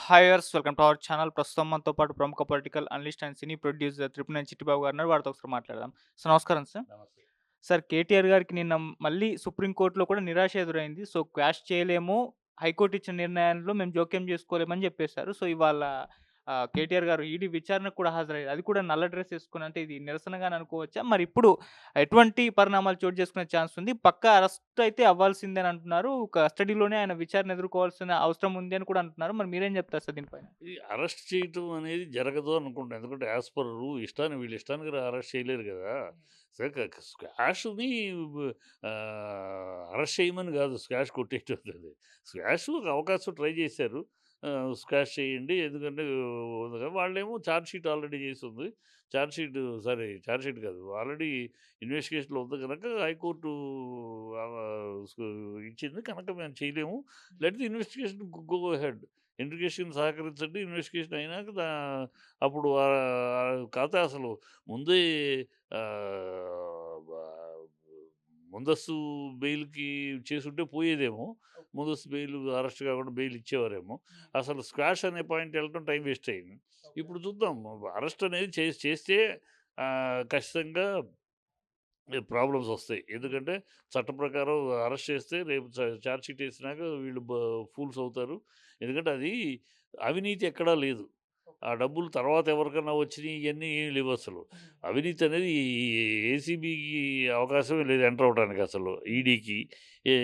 హాయర్స్ welcome to our channel. ప్రస్తుతం మనతో పాటు ప్రముఖ political analyst and cine producer Tripuneni Chittibabu garu ఉన్నారు. వారితో ఒకసారి మాట్లాడదాం. సార్ నమస్కారం సార్. నమస్తే. సార్ కేటీఆర్ గారికి నిన్న మళ్ళీ సుప్రీం కోర్ట్‌లో కూడా నిరాశ ఎదురైంది. సో, క్వాష్ చేయలేము. హైకోర్ట్ ఇచ్చిన నిర్ణయంలో మేము జోక్యం చేసుకోలేమని చెప్పేసారు. సో, ఇవాళ కేటీఆర్ గారు ఈడీ విచారణకు కూడా హాజరయ్యారు. అది కూడా నల్ల డ్రెస్ ఏసుకొని అంటే ఇది నిరసనగానే అనుకోవచ్చా? మరి ఇప్పుడు ఎటువంటి పరిణామాలు చోటు చేసుకునే ఛాన్స్ ఉంది? పక్కా అరెస్ట్ అయితే అవ్వాల్సిందే అని అంటున్నారు. కస్టడీలోనే ఆయన విచారణ ఎదుర్కోవాల్సిన అవసరం ఉంది అని కూడా అంటున్నారు. మరి మీరేం చెప్తారు సార్ దీనిపైన? ఈ అరెస్ట్ చేయటం అనేది జరగదు అనుకుంటా. ఎందుకంటే యాజ్ పర్ వీళ్ళ ఇష్టానికి అరెస్ట్ చేయలేరు కదా! సరే స్క్వాష్‌ని అరెస్ట్ చేయమని కాదు స్క్వాష్ కొట్టేయటం లేదు. స్క్వాష్ ఒక అవకాశం ట్రై చేశారు. స్క్వాష్ చేయండి ఎందుకంటే వాళ్ళేమో ఛార్జ్ షీట్ ఆల్రెడీ చేసుంది. ఛార్జ్ షీట్ కాదు. ఆల్రెడీ ఇన్వెస్టిగేషన్‌లో ఉంది గనక హైకోర్టు సు ఇచ్చింది కనుక మేము చేయలేము. Let the investigation go ahead. Investigation సహకరించండి. ఇన్వెస్టిగేషన్ అయినాక అప్పుడు కాతే అసలు ముందే బా ముందస్తు బెయిల్‌కి చేసుంటే పోయేదేమో. ముందస్తు బెయిల్ అరెస్ట్ కాకుండా బెయిల్ ఇచ్చేవారేమో. అసలు స్క్వాష్ అనే పాయింట్ వెళ్ళటం టైం వేస్ట్ అయింది. ఇప్పుడు చూద్దాం. అరెస్ట్ అనేది చేస్తే ఖచ్చితంగా ప్రాబ్లమ్స్ వస్తాయి. ఎందుకంటే చట్టం ప్రకారం అరెస్ట్ చేస్తే రేపు చార్జ్ షీట్ ఏసినాక వీళ్ళు ఫూల్స్ అవుతారు. ఎందుకంటే అది అవినీతి ఎక్కడా లేదు. ఆ డబ్బులు తర్వాత ఎవరికన్నా వచ్చినయి ఇయన్నీ ఏమి లేవసలు. అవినీతి అనేది ఏసీబీకి అవకాశమే లేదు ఎంటర్ అవ్వడానికి అసలు. ఈడీకి.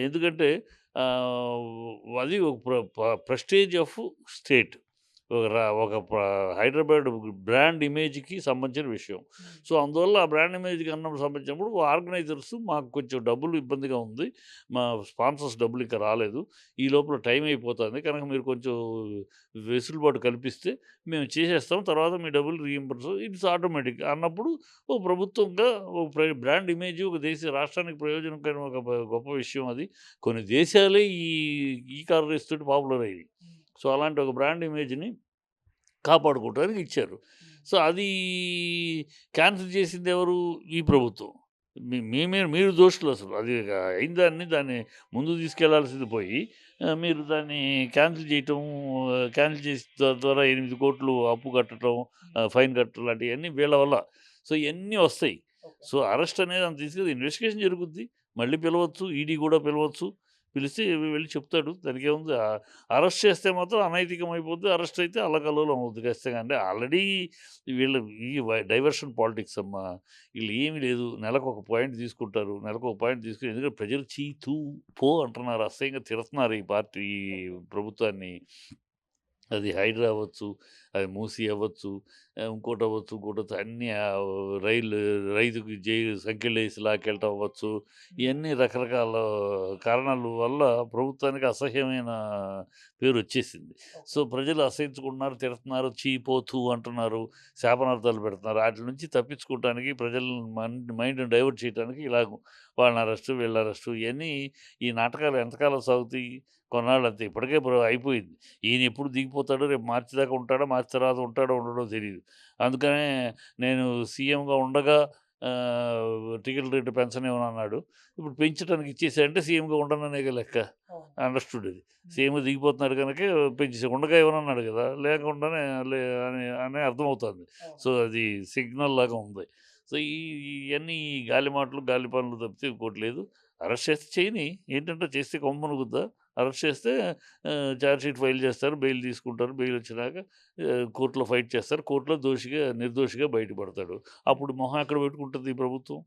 ఎందుకంటే అది ఒక ప్రెస్టీజ్ ఆఫ్ స్టేట్. ఒక హైదరాబాద్ బ్రాండ్ ఇమేజ్‌కి సంబంధించిన విషయం. సో, అందువల్ల ఆ బ్రాండ్ ఇమేజ్‌కి సంబంధించినప్పుడు ఆర్గనైజర్స్ మాకు కొంచెం డబ్బులు ఇబ్బందిగా ఉంది. మా స్పాన్సర్స్ డబ్బులు ఇంకా రాలేదు. ఈ లోపల టైం అయిపోతుంది. కనుక మీరు కొంచెం వెసులుబాటు కల్పిస్తే మేము చేసేస్తాం. తర్వాత మీ డబ్బులు ఇట్స్ ఆటోమేటిక్ అన్నప్పుడు ఒక ప్రభుత్వంగా ఒక బ్రాండ్ ఇమేజ్ ఒక రాష్ట్రానికి ప్రయోజనకరమైన ఒక గొప్ప విషయం అది. కొన్ని దేశాలే ఈ కార్ రేస్ తోటి పాపులర్ అయ్యాయి. సో, అలాంటి ఒక బ్రాండ్ ఇమేజ్‌ని కాపాడుకోవటానికి ఇచ్చారు. సో, అది క్యాన్సిల్ చేసిందెవరు? ఈ ప్రభుత్వం. మీరు దోషులసలు. అది అయిన దాన్ని ముందుకు తీసుకెళ్లాల్సింది పోయి, మీరు దాన్ని క్యాన్సిల్ చేయటం, క్యాన్సిల్ చేసిన ద్వారా 8,00,00,000 అప్పు కట్టటం, ఫైన్ కట్టడం లాంటియన్నీ వీళ్ళ వల్ల. సో, ఇయన్నీ వస్తాయి. సో, అరెస్ట్ అనేది అంత తీసుకెళ్ళి ఇన్వెస్టిగేషన్ జరుగుద్ది. మళ్ళీ పిలవచ్చు. ఈడీ కూడా పిలవచ్చు. పిలిస్తే వెళ్లి చెప్తాడు. దానికేముంది. అరెస్ట్ చేస్తే మాత్రం అనైతికం అయిపోద్ది. అరెస్ట్ అయితే అల్లకల్లోలం అవుద్ది ఖచ్చితంగా. అంటే ఆల్రెడీ వీళ్ళు ఈ డైవర్షన్ పాలిటిక్స్ అమ్మా. ఈళ్ళు ఏమి లేదు. నెలకొక పాయింట్ తీసుకుంటారు. నెలకొక పాయింట్ తీసుకొని ఎందుకంటే ప్రజలు ఛీ! తూ! పో! అంటున్నారు. అసహ్యంగా తిడతన్నారు ఈ ప్రభుత్వాన్ని. అది హైడ్రా అవ్వచ్చు, అది మూసీ అవ్వచ్చు, ఇంకోటవ్వచ్చు, ఇంకోటొచ్చు అన్నీ రైతుకి సంకెళ్ళేసి లాక్కెళ్ళటం అవ్వచ్చు. ఇయన్నీ రకరకాల కారణాల వల్ల ప్రభుత్వానికి అసహ్యమైన పేరొచ్చేసింది. సో, ప్రజలు అసహించుకుంటున్నారు, తిడుతున్నారు, ఛీ! పో! థూ! అంటున్నారు, శాపనార్థాలు పెడుతున్నారు. ఆటిల నుంచి తప్పించుకోవటానికి ప్రజలను మైండ్‌ని డైవర్ట్ చేయడానికి ఇలాగ వాళ్ళని అరెస్టు, వీళ్ళని అరెస్టు ఇయన్నీ ఈ నాటకాలు ఎంతకాలం సాగుతాయి? కొన్నాళ్ళంతే. ఇప్పటికే అయిపోయింది. ఈయన ఎప్పుడు దిగిపోతాడో, రేపు మార్చి దాకా ఉంటాడో, మార్చి తర్వాత ఉంటాడో, ఉండడో తెలీదు. అందుకనే నేను సీఎంగా ఉండగా టికెట్ రేట్ పెంచనివ్వనన్నాడు. ఇప్పుడు పెంచడానికి ఇచ్చేసాడంటే సీఎంగా ఉండననేగా లెక్క. అండర్‌స్టూడ్ అది. సీఎంగా దిగిపోతున్నాడు గనుకే పెంచేసా. ఉండగా ఇవ్వనన్నాడు గదా! లేకుండానే లే అని అని అర్థమవుతుంది. సో, అది సిగ్నల్ లాగా ఉంది. సో, ఇయన్నీ గాలి మాటలు, గాలి పనులు తప్పితే ఇంకోటి లేదు. అరెస్ట్ చేస్తే చేయని. ఏంటంటే చేస్తే కొమ్మనుగుద్దా? అరెస్ట్ చేస్తే చార్జ్ షీట్ ఫైల్ చేస్తారు. బెయిల్ తీసుకుంటారు. బెయిల్ వచ్చినాక కోర్ట్‌లో ఫైట్ చేస్తారు. కోర్ట్‌లో నిర్దోషిగా బయటపడతాడు. అప్పుడు మొహం ఎక్కడ పెట్టుకుంటది ఈ ప్రభుత్వం?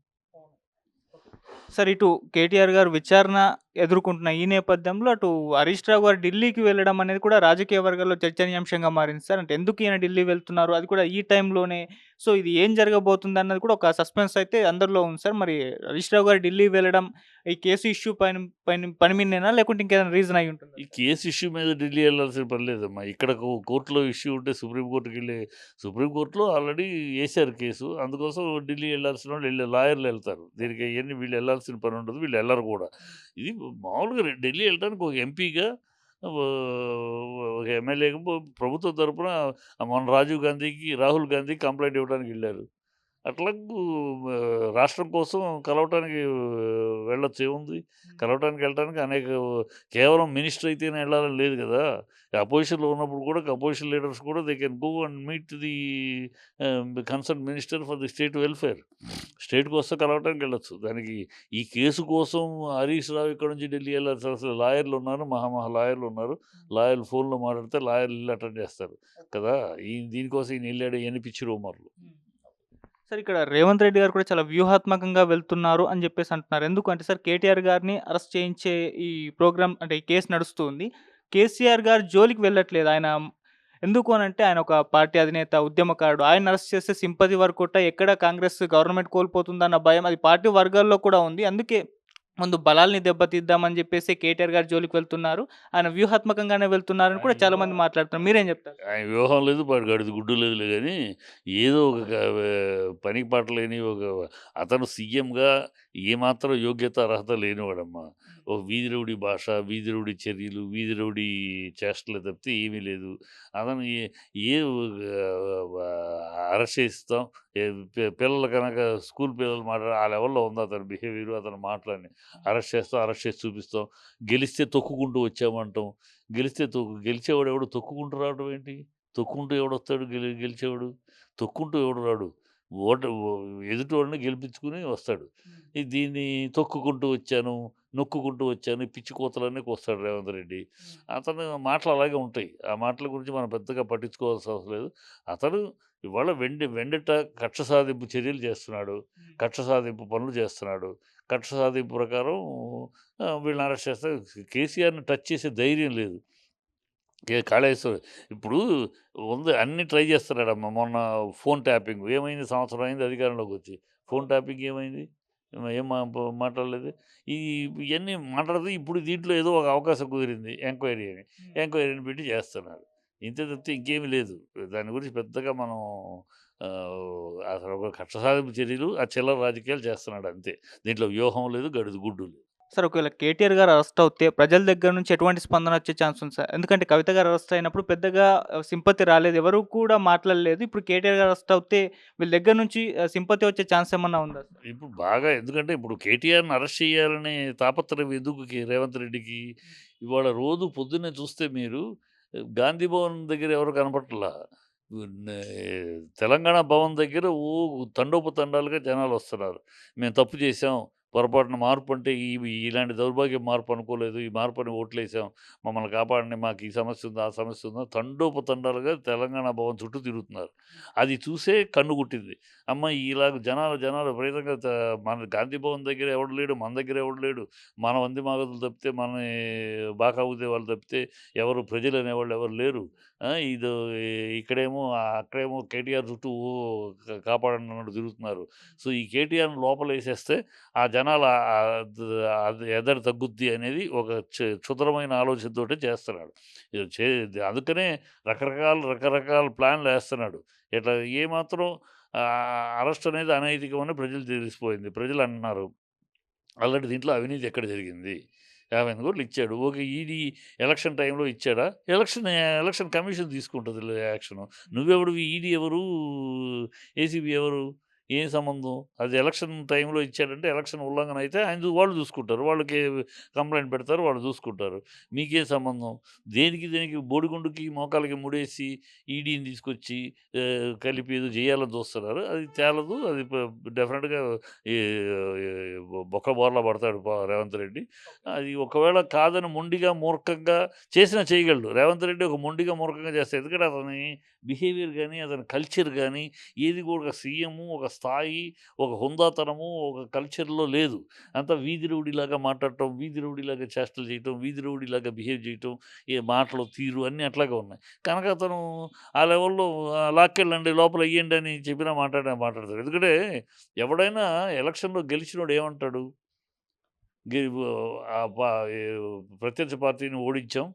సార్ ఇటు కేటీఆర్ గారు విచారణ ఎదుర్కొంటున్న ఈ నేపథ్యంలో అటు హరీష్ రావు గారు ఢిల్లీకి వెళ్ళడం అనేది కూడా రాజకీయ వర్గాల్లో చర్చనీయాంశంగా మారింది సార్. అంటే ఎందుకు ఈయన ఢిల్లీ వెళ్తున్నారు? అది కూడా ఈ టైంలోనే. సో, ఇది ఏం జరగబోతుందన్నది కూడా ఒక సస్పెన్స్ అయితే అందరిలో ఉంది సార్. మరి హరీష్ రావు గారు ఢిల్లీ వెళ్ళడం ఈ కేసు ఇష్యూ పైన పైన పని మీదనేనా? లేకుంటే ఇంకేదైనా రీజన్ అయ్యి ఉంటుందా ఈ సార్? కేస్ ఇష్యూ మీద ఢిల్లీ ఎళ్ళాల్సిన పని లేదమ్మా. ఇక్కడ కోర్ట్‌లో ఇష్యూ ఉంటే సుప్రీం కోర్ట్‌లో ఆల్రెడీ ఏశారు కేసు. అందుకోసం ఢిల్లీ ఎళ్ళాల్సినోళ్ళు లాయర్‌లు ఎళ్తారు. దీనికి ఇయన్నీ వీళ్ళు ఎళ్ళాల్సిన పని ఉండదు. వీళ్ళు ఎళ్ళరు కూడా. ఇది మామూలుగా ఢిల్లీ ఎళ్ళటానికి ఒక ఎంపీగా ఒక ఎమ్మెల్యేగా ప్రభుత్వం తరపున మొన్న రాహుల్ గాంధీకి కంప్లెయింట్ ఇవ్వడానికి ఎళ్లారు. అట్లాగూ రాష్ట్రం కోసం కలవటానికి వెళ్ళొచ్చు ఏముంది? కలవటానికి వెళ్ళటానికి అనేక కేవలం మినిస్టర్ అయితేనే వెళ్ళాలని లేదు గదా! అపోజిషన్‌లో ఉన్నప్పుడు కూడా అపోజిషన్ లీడర్స్ కూడా they can go and meet the concern minister for the state welfare. State కోసం కలవటానికి వెళ్ళొచ్చు. దానికి ఈ కేసు కోసం హరీష్ రావు ఇక్కడి నుంచి ఢిల్లీ వెళ్ళాల్సిన అవసరం లేదు. లాయర్‌లున్నారు. మహా మహా లాయర్‌లున్నారు. లాయర్లు ఫోన్‌లో మాట్లాడితే లాయర్లు ఎళ్లి అటెండ్ చేస్తారు కదా! దీనికోసం ఈయన ఎళ్ళాడు ఇయన్నీ పిచ్చి రూమర్లు. సార్ ఇక్కడ రేవంత్ రెడ్డి గారు కూడా చాలా వ్యూహాత్మకంగా వెళ్తున్నారు అని జెప్పేసి అంటున్నారు. ఎందుకంటే సార్ కేటీఆర్ గారిని అరెస్ట్ చేయించే ఈ ప్రోగ్రామ్ అంటే ఈ కేసు నడుస్తూ ఉంది. కేసీఆర్ గారి జోలికి వెళ్ళట్లేదు. ఆయన ఎందుకు అనంటే ఆయన ఒక పార్టీ అధినేత, ఉద్యమకారుడు. ఆయన్ని అరెస్ట్ చేస్తే సింపతి వర్కౌట్ అయ్యి ఎక్కడ కాంగ్రెస్ గవర్నమెంట్ కోల్పోతుందన్న భయం అది పార్టీ వర్గాల్లో కూడా ఉంది. అందుకే ముందు బలాల్ని దెబ్బతీద్దామని జెప్పేసి కేటీఆర్ గారి జోలికి వెళ్తున్నారు. ఆయన వ్యూహాత్మకంగానే వెళ్తున్నారని కూడా ఆయన చాలా మంది మాట్లాడుతున్నారు. మీరేం జెప్తారు? ఆయన వ్యూహం లేదు, గడిది గుడ్డు లేదులే గానీ, ఏదో ఒక పనికి పాట లేని ఒక అతను సీఎంగా ఏమాత్రం యోగ్యత, అర్హత లేనివాడమ్మా. ఒక వీధి రౌడీ భాష, వీధి రౌడీ చర్యలు, వీధి రౌడీ చేష్టలే తప్పితే ఏమీ లేదు. అతను ఏ అరెస్ట్ చేసేస్తాం. ఏ పిల్లలు కనుక స్కూల్ పిల్లలు ఆ లెవెల్‌లో ఉంది అతని బిహేవియరు, అతని మాటలన్నీ. అరెస్ట్ చేస్తాం, అరెస్ట్ చేసి చూపిస్తాం. గెలిస్తే తొక్కుకుంటూ వచ్చామంటాం. గెలిచేవాడు ఎవడు తొక్కుకుంటూ రావడం ఏంటి? తొక్కుంటూ ఎవడొస్తాడు గెలిచేవాడు? తొక్కుంటూ ఎవడు రాడు. ఓట ఓ ఎదుటోడిని గెలిపించుకొని వస్తాడు. దీన్ని తొక్కుకుంటూ వచ్చాను, నొక్కుకుంటూ వచ్చాను, ఈ పిచ్చి కూతలన్నీ కూస్తాడు రేవంత్ రెడ్డి. అతని మాటలు అలాగే ఉంటాయి. ఆ మాటల గురించి మనం పెద్దగా పట్టించుకోవాల్సిన అవసరం లేదు. అతను ఇవాళ వెండిట కక్ష సాధింపు చర్యలు చేస్తున్నాడు. కక్ష సాధింపు పనులు చేస్తున్నాడు. కక్ష సాధింపు ప్రకారం వీళ్ళని అరెస్ట్ చేస్తే కేసీఆర్‌ని టచ్ చేసే ధైర్యం లేదు. కాళేశ్వరం ఇప్పుడు ఉంది అన్నీ ట్రై చేస్తున్నాడమ్మా. మొన్న ఫోన్ ట్యాపింగ్ ఏమైంది? సంవత్సరం అయింది అధికారంలోకొచ్చి. ఫోన్ ట్యాపింగ్ ఏమైంది? ఏం మాట్లాడలేదు. ఈ ఇయన్నీ మాట్లాడితే ఇప్పుడు దీంట్లో ఏదో ఒక అవకాశం కుదిరింది ఎంక్వైరీ అని. ఎంక్వైరీని పెట్టి చేస్తున్నారు. ఇంతే తప్పితే ఇంకేమీ లేదు. దాని గురించి పెద్దగా మనం అసలు ఒక కక్ష సాధింపు చర్యలు, ఆ చిల్లర రాజకీయాలు చేస్తున్నాడు అంతే. దీంట్లో వ్యూహం లేదు, గడిది గుడ్డు లేదు. సార్ ఒకవేళ కేటీఆర్ గారు అరెస్ట్ అవుతే ప్రజల దగ్గర నుంచి ఎటువంటి స్పందన వచ్చే ఛాన్స్ ఉంది సార్? ఎందుకంటే కవిత గారు అరెస్ట్ అయినప్పుడు పెద్దగా సింపతి రాలేదు. ఎవరు కూడా మాట్లాడలేదు. ఇప్పుడు కేటీఆర్ గారు అరెస్ట్ అవుతే వీళ్ళ దగ్గర నుంచి సింపతి వచ్చే ఛాన్స్ ఏమన్నా ఉందా సార్? ఇప్పుడు బాగా ఎందుకంటే ఇప్పుడు కేటీఆర్‌ని అరెస్ట్ చేయాలనే తాపత్రయం ఎందుకు రేవంత్ రెడ్డికి? ఇవాళ రోజు పొద్దున్నే చూస్తే మీరు గాంధీ భవన్ దగ్గర ఎవరు కనపడట్లా. నే తెలంగాణ భవన్ దగ్గర తండోపతండాలుగా జనాలొస్తున్నారు. మేము తప్పు చేశాం. పొరపాటున మార్పు అంటే ఇలాంటి దౌర్భాగ్య మార్పు అనుకోలేదు. ఈ మార్పని ఓట్లేసాం. మమ్మల్ని కాపాడండి. మాకు ఈ సమస్య ఉంది, ఆ సమస్య ఉందా తండోపతండాలుగా తెలంగాణ భవన్ చుట్టూ తిరుగుతున్నారు. అది చూసే కన్ను గుట్టింది. అమ్మ ఇలాగ జనాలు విపరీతంగా మన గాంధీ భవన్ దగ్గర ఎవడు లేడు. మన దగ్గర ఎవడు లేడు. మన వంది మాగదులు తప్పితే మనని బాకా ఊదే వాళ్ళు తప్పితే ఎవరు ప్రజలనేవాళ్ళు ఎవరు లేరు. ఇదో ఇక్కడేమో అక్కడేమో కేటీఆర్ చుట్టూ కాపాడండి అన్నట్టు తిరుగుతున్నారు. సో, ఈ కేటీఆర్‌ని లోపలేసేస్తే ఆ జనాల అది ఎదడి తగ్గుద్ది అనేది ఒక క్షుద్రమైన ఆలోచనతోటే చేస్తున్నాడు. ఇది చే అందుకనే రకరకాల ప్లాన్‌లేస్తున్నాడు. ఇట్లా ఏమాత్రం అరెస్ట్ అనేది అనైతికమని ప్రజలు తెలిసిపోయింది. ప్రజలు అంటున్నారు. ఆల్రెడీ దీంట్లో అవినీతి ఎక్కడ జరిగింది? 50,000,00,000 ఇచ్చాడు. ఓకే. ఈడీ ఎలక్షన్ టైమ్‌లో ఇచ్చాడా? ఎలక్షన్ కమిషన్ తీసుకుంటది యాక్షను. నువ్వెవడివి? ఈడీ ఎవరు? ఏసీబీ ఎవరు? ఏం సంబంధం? అది ఎలక్షన్ టైమ్‌లో ఇచ్చాడంటే ఎలక్షన్ ఉల్లంఘన అయితే వాళ్ళు చూసుకుంటారు. వాళ్ళకి కంప్లెయింట్ పెడతారు. వాళ్ళు చూసుకుంటారు. మీకేం సంబంధం? దేనికి బోడిగుండుకి, మోకాళ్ళకి ముడేసి ఈడీని తీసుకొచ్చి కలిపి ఏదో చేయాలని చూస్తున్నారు. అది తేలదు. అది డెఫినిట్‌గా ఈ బొక్క బోర్లా పడతాడు రేవంత్ రెడ్డి. అది ఒకవేళ కాదని మొండిగా, మూర్ఖంగా చేసినా చేయగలడు. రేవంత్ రెడ్డి ఒక మొండిగా, మూర్ఖంగా చేస్తాడు. ఎందుకంటే అతని బిహేవియర్ గాని, అతని కల్చర్ గాని ఏది కూడా ఒక సీఎము, ఒక స్థాయి, ఒక హుందాతనము, ఒక కల్చర్‌లో లేదు. అంతా వీధి రౌడీలాగా మాట్లాడటం, వీధి రౌడీలాగా చేష్టలు చేయటం, వీధి రౌడీలాగా బిహేవ్ చేయటం, మాటలు, తీరు అన్నీ అట్లాగే ఉన్నాయి. కనుక అతను ఆ లెవెల్‌లో లాక్కెళ్ళండి, లోపల ఎయ్యండి అని చెప్పినా మాట్లాడతాడు. ఎందుకంటే ఎవడైనా ఎలక్షన్‌లో గెలిచినోడు ఏమంటాడు? గె ఆహ్, ప ఏ ప్రత్యర్థి పార్టీని ఓడించాం.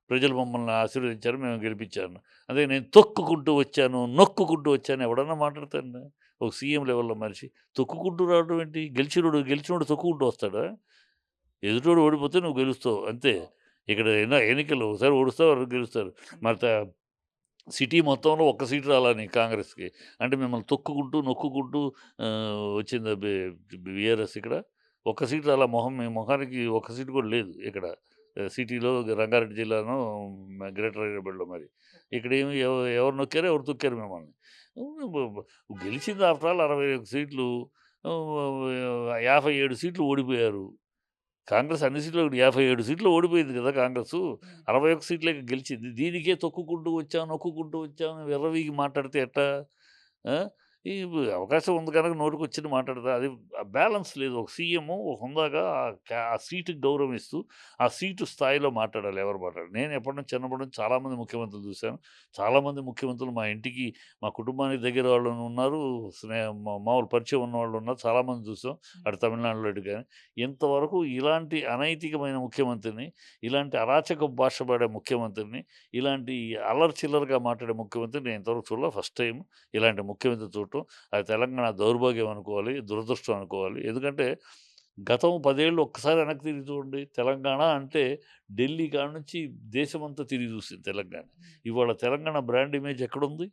ప్రజలు మమ్మల్ని ఆశీర్వదించారు. మేము గెలిపించాను. అదే నేను తొక్కుకుంటూ వచ్చాను, నొక్కుకుంటూ వచ్చాను ఎవడన్నా మాట్లాడతాడా? ఒక సీఎం లెవెల్‌లో మనిషి. తొక్కుకుంటూ రావడం ఏంటి? గెలిచినోడు తొక్కుకుంటూ వస్తాడా? ఎదుటోడు ఓడిపోతే నువ్వు గెలుస్తావు అంతే. ఇక్కడ ఎన్నికలు ఒకసారి ఓడుస్తావు, ఒకసారి గెలుస్తారు. మరి సిటీ మొత్తంలో ఒక్క సీటు రాలని కాంగ్రెస్‌కి. అంటే మిమ్మల్ని తొక్కుకుంటూ, నొక్కుకుంటూ వచ్చిందా బీఆర్ఎస్ ఇక్కడ? ఒక్క సీటు రాలా. మీ మొహానికి ఒక్క సీటు కూడా లేదు ఇక్కడ. సిటీలో రంగారెడ్డి జిల్లానో గ్రేటర్ హైదరాబాద్‌లో మరి. ఇక్కడేమి ఎవరు నొక్కారో, ఎవరు తొక్కారు మిమ్మల్ని. హ్మ్. గెలిచింది ఆఫ్టర్ ఆల్ 61 సీట్లు. 57 సీట్లు ఓడిపోయారు. కాంగ్రెస్ అన్ని సీట్లు 57 సీట్లు ఓడిపోయింది కదా కాంగ్రెసు. 61 సీట్లే గెలిచింది. దీనికే తొక్కుకుంటూ వచ్చాం, నొక్కుకుంటూ వచ్చాం, విర్రవీగి మాట్లాడితే ఎట్టా? ఆ! ఈ అవకాశం ఉంది కనుక నోటికొచ్చింది మాట్లాడతా. అది బ్యాలెన్స్ లేదు. ఒక సీఎము ఒక హుందాగా ఆ సీటుకి గౌరవం ఇస్తూ, ఆ సీటు స్థాయిలో మాట్లాడాలి ఎవరు మాట్లాడాలి. నేను చిన్నప్పటి నుంచి చాలామంది ముఖ్యమంత్రులు చూశాను. చాలామంది ముఖ్యమంత్రులు మా ఇంటికి, మా కుటుంబానికి దగ్గర వాళ్ళు ఉన్నారు. మామూలు పరిచయం ఉన్నవాళ్ళు ఉన్నారు. చాలామంది చూసాం. అటు తమిళనాడులో ఇటు గాని. ఇంతవరకు ఇలాంటి అనైతికమైన ముఖ్యమంత్రిని, ఇలాంటి అరాచక భాష పాడే ముఖ్యమంత్రిని, ఇలాంటి అల్లరి చిల్లరగా మాట్లాడే ముఖ్యమంత్రిని నేను ఇంతవరకు చూడలే. ఫస్ట్ టైమ్ ఇలాంటి ముఖ్యమంత్రి చూడటం. అది తెలంగాణ దౌర్భాగ్యం అనుకోవాలి. దురదృష్టం అనుకోవాలి. ఎందుకంటే గతం 10 ఏళ్ళు ఒక్కసారి వెనక్కి తిరిగి చూడండి. తెలంగాణ అంటే ఢిల్లీ కాడ నుంచి దేశమంతా తిరిగి చూసింది తెలంగాణ. ఇవాళ తెలంగాణ బ్రాండ్ ఇమేజ్ ఎక్కడుంది?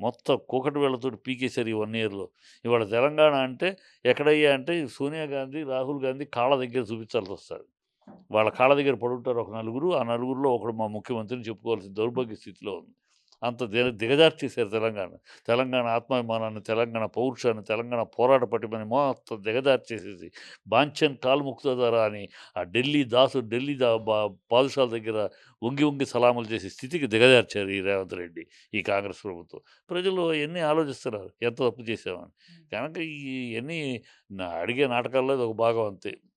మొత్తం కూకటి వేళ్ళతోటి పీకేశారు ఈ 1 ఇయర్‌లో. ఇవాళ తెలంగాణ అంటే ఎక్కడయ్యా అంటే సోనియా గాంధీ, రాహుల్ గాంధీ కాళ్ళ దగ్గర చూపించాల్సొస్తది. వాళ్ళ కాళ్ళ దగ్గర పడుంటారు ఒక నలుగురు. ఆ నలుగురిలో ఒకడు మా ముఖ్యమంత్రిని చెప్పుకోవాల్సిన దౌర్భాగ్య స్థితిలో ఉంది. అంత దిగజార్చేశారు తెలంగాణ. తెలంగాణ ఆత్మాభిమానాన్ని, తెలంగాణ పౌరుషాన్ని, తెలంగాణ పోరాట పటిమని మొత్తం దిగజార్చేసేసి బాంఛన్ కాలు ముక్తదారా అని ఆ ఢిల్లీ పాదుషాల దగ్గర వంగి వంగి సలాములు చేసే స్థితికి దిగజార్చారు ఈ రేవంత్ రెడ్డి, ఈ కాంగ్రెస్ ప్రభుత్వం. ప్రజలు అయన్నీ ఆలోచిస్తున్నారు. ఎంత తప్పు చేశామని. కనుక ఇయన్నీ అడిగే నాటకాల్లో ఇదొక భాగం అంతే.